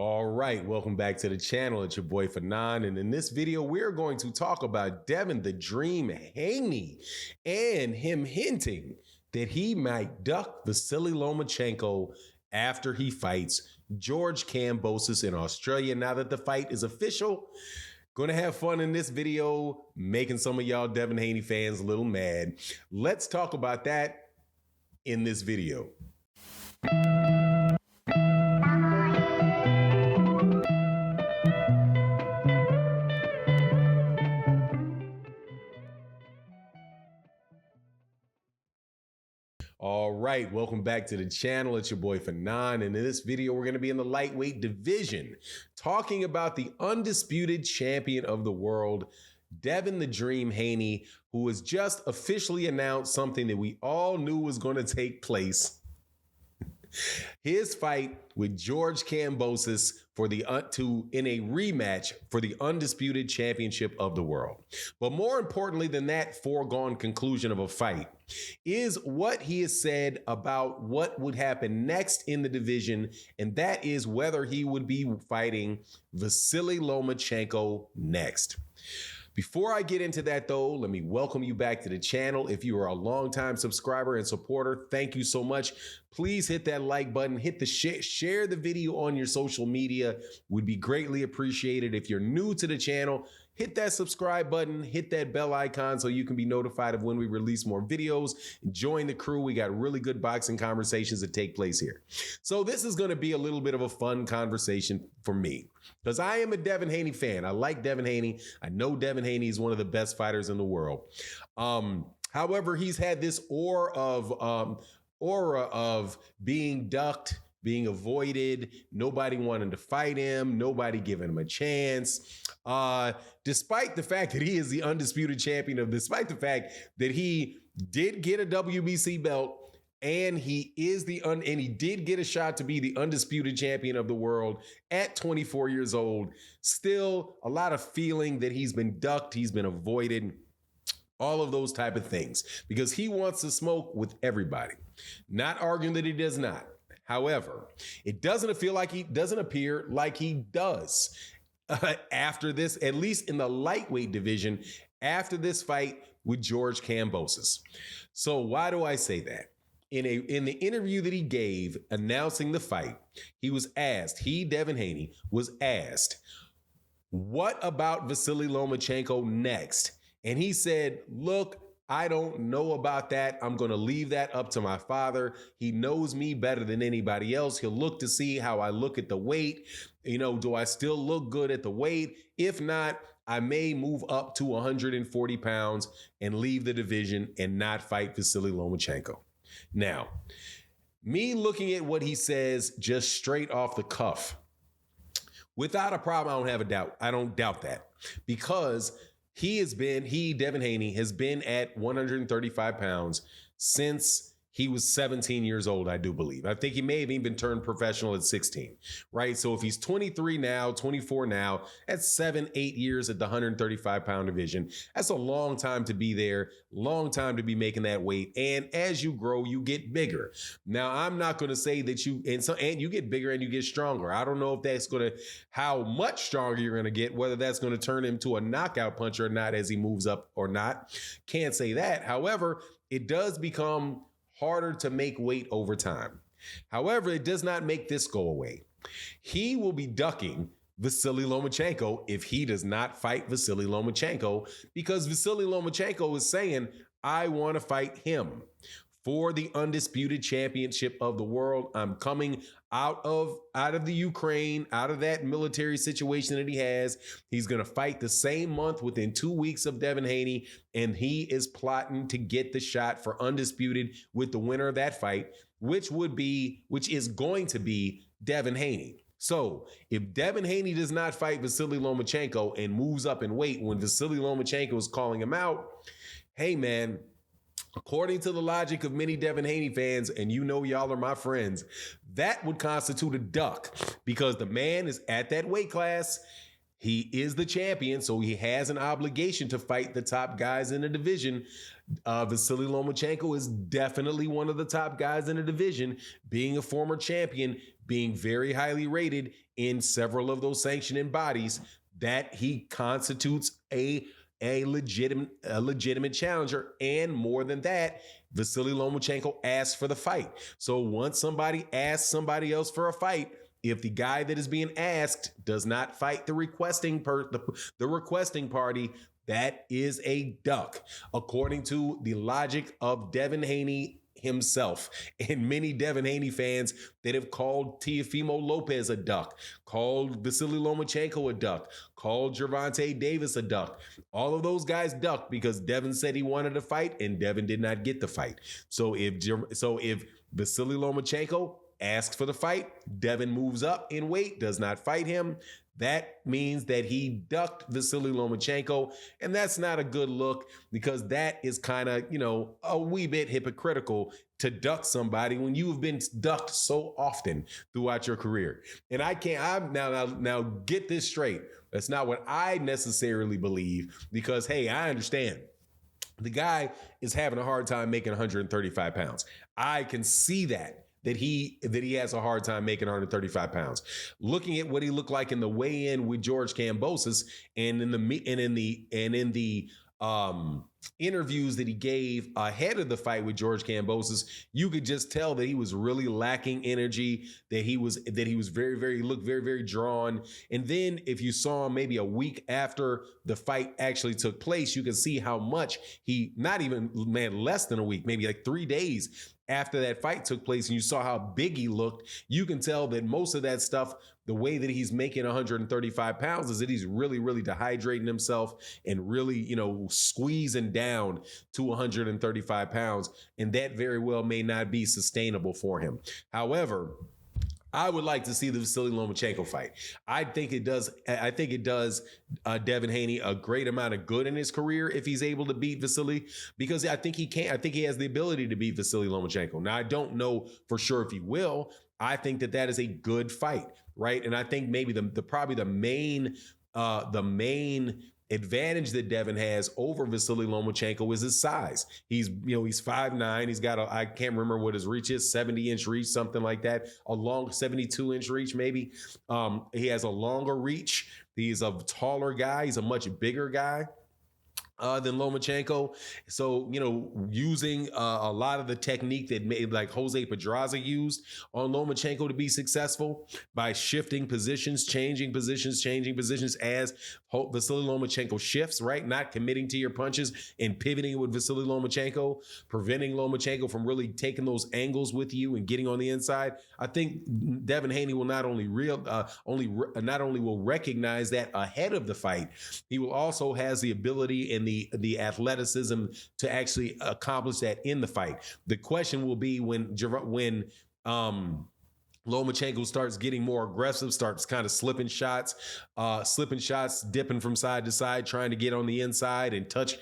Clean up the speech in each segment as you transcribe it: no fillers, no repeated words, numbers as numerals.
All right, welcome back to the channel. It's your boy Fanon, and in this video, we're going to talk about Devin the Dream Haney and him hinting that he might duck VASYL Lomachenko after he fights George KAMBSOS in Australia. Now that the fight is official, gonna have fun in this video, making some of y'all Devin Haney fans a little mad. Let's talk about that in this video. All right, welcome back to the channel. It's your boy Fanon, and in this video, we're going to be in the lightweight division, talking about the undisputed champion of the world, Devin the Dream Haney, who has just officially announced something that we all knew was going to take place. His fight with George KAMBSOS in a rematch for the undisputed championship of the world. But more importantly than that foregone conclusion of a fight is what he has said about what would happen next in the division, and that is whether he would be fighting VASYL Lomachenko next. Before I get into that, though, let me welcome you back to the channel. If you are a longtime subscriber and supporter, thank you so much. Please hit that like button, hit the share the video on your social media. Would be greatly appreciated. If you're new to the channel, hit that subscribe button, hit that bell icon so you can be notified of when we release more videos. Join the crew. We got really good boxing conversations that take place here. So this is going to be a little bit of a fun conversation for me, because I am a Devin Haney fan. I like Devin Haney. I know Devin Haney is one of the best fighters in the world. However, he's had this aura of being ducked, being avoided, nobody wanting to fight him, nobody giving him a chance. Despite the fact that he is the undisputed champion despite the fact that he did get a WBC belt, and he did get a shot to be the undisputed champion of the world at 24 years old. Still a lot of feeling that he's been ducked, he's been avoided, all of those type of things, because he wants to smoke with everybody. Not arguing that he does not. However, it doesn't appear like he does after this, at least in the lightweight division, after this fight with George KAMBSOS. So why do I say that? In the interview that he gave announcing the fight, Devin Haney was asked, what about VASYL Lomachenko next? And he said, look, I don't know about that. I'm going to leave that up to my father. He knows me better than anybody else. He'll look to see how I look at the weight. Do I still look good at the weight? If not, I may move up to 140 pounds and leave the division and not fight VASYL Lomachenko. Now, me looking at what he says just straight off the cuff, without a problem, I don't have a doubt. I don't doubt that, because Devin Haney has been at 135 pounds since he was 17 years old, I do believe. I think he may have even been turned professional at 16, right? So if he's 23 now, 24 now, that's 7-8 years at the 135-pound division. That's a long time to be there, long time to be making that weight. And as you grow, you get bigger. Now, I'm not going to say that you get bigger and you get stronger. I don't know if that's how much stronger you're going to get, whether that's going to turn him to a knockout puncher or not as he moves up or not. Can't say that. However, it does become harder to make weight over time. However, it does not make this go away. He will be ducking VASYL Lomachenko if he does not fight VASYL Lomachenko, because VASYL Lomachenko is saying, I want to fight him for the undisputed championship of the world. I'm coming out of the Ukraine, out of that military situation that he has. He's going to fight the same month within 2 weeks of Devin Haney, and he is plotting to get the shot for undisputed with the winner of that fight, which is going to be Devin Haney. So if Devin Haney does not fight VASYL Lomachenko and moves up in weight when VASYL Lomachenko is calling him out, hey man, according to the logic of many Devin Haney fans, and y'all are my friends, that would constitute a duck, because the man is at that weight class. He is the champion, so he has an obligation to fight the top guys in the division. Vasily Lomachenko is definitely one of the top guys in the division, being a former champion, being very highly rated in several of those sanctioning bodies, that he constitutes a legitimate challenger. And more than that, Vasily Lomachenko asked for the fight. So once somebody asks somebody else for a fight, if the guy that is being asked does not fight the requesting party, that is a duck, according to the logic of Devin Haney himself and many Devin Haney fans that have called Teofimo Lopez a duck, called Vasily Lomachenko a duck, called Gervonta Davis a duck. All of those guys ducked because Devin said he wanted to fight and Devin did not get the fight. So if Vasily Lomachenko asks for the fight, Devin moves up in weight, does not fight him, that means that he ducked Vasily Lomachenko, and that's not a good look, because that is kind of, a wee bit hypocritical to duck somebody when you have been ducked so often throughout your career. And now get this straight. That's not what I necessarily believe, because, hey, I understand. The guy is having a hard time making 135 pounds. I can see that he has a hard time making 135 pounds. Looking at what he looked like in the weigh-in with George KAMBSOS and in the interviews that he gave ahead of the fight with George KAMBSOS, you could just tell that he was really lacking energy, that he was very looked very, very drawn. And then if you saw him maybe a week after the fight actually took place, you can see how much less than a week, maybe like 3 days after that fight took place, and you saw how big he looked, you can tell that most of that stuff, the way that he's making 135 pounds, is that he's really, really dehydrating himself and really, squeezing down to 135 pounds. And that very well may not be sustainable for him. However, I would like to see the Vasily Lomachenko fight. I think it does Devin Haney a great amount of good in his career if he's able to beat Vasily, because I think he can. I think he has the ability to beat Vasily Lomachenko. Now, I don't know for sure if he will. I think that is a good fight, right? And I think maybe the main advantage that Devin has over Vasily Lomachenko is his size. He's 5'9". He's got I can't remember what his reach is, 70-inch reach, something like that. A long 72-inch reach, maybe. He has a longer reach. He's a taller guy. He's a much bigger guy than Lomachenko. So, using a lot of the technique that like Jose Pedraza used on Lomachenko to be successful by shifting positions, changing positions as Vasily Lomachenko shifts, right? Not committing to your punches and pivoting with Vasily Lomachenko, preventing Lomachenko from really taking those angles with you and getting on the inside. I think Devin Haney will not only will recognize that ahead of the fight, he will also has the ability and the athleticism to actually accomplish that in the fight. The question will be when Lomachenko starts getting more aggressive, starts kind of slipping shots, dipping from side to side, trying to get on the inside and touch,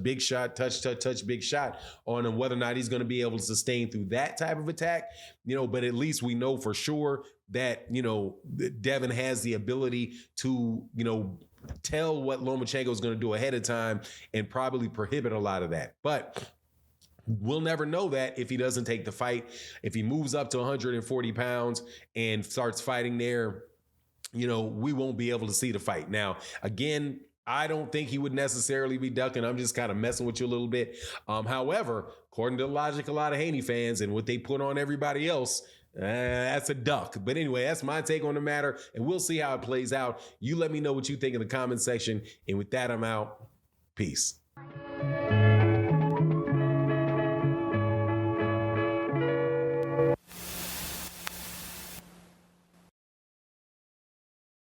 big shot, touch, big shot on him, whether or not he's going to be able to sustain through that type of attack, but at least we know for sure that, Devin has the ability to, tell what Lomachenko is going to do ahead of time and probably prohibit a lot of that. But we'll never know that if he doesn't take the fight. If he moves up to 140 pounds and starts fighting there, we won't be able to see the fight. Now, again, I don't think he would necessarily be ducking. I'm just kind of messing with you a little bit. However, according to the logic of a lot of Haney fans and what they put on everybody else, that's a duck. But anyway, that's my take on the matter, and we'll see how it plays out. You let me know what you think in the comment section. And with that, I'm out. Peace.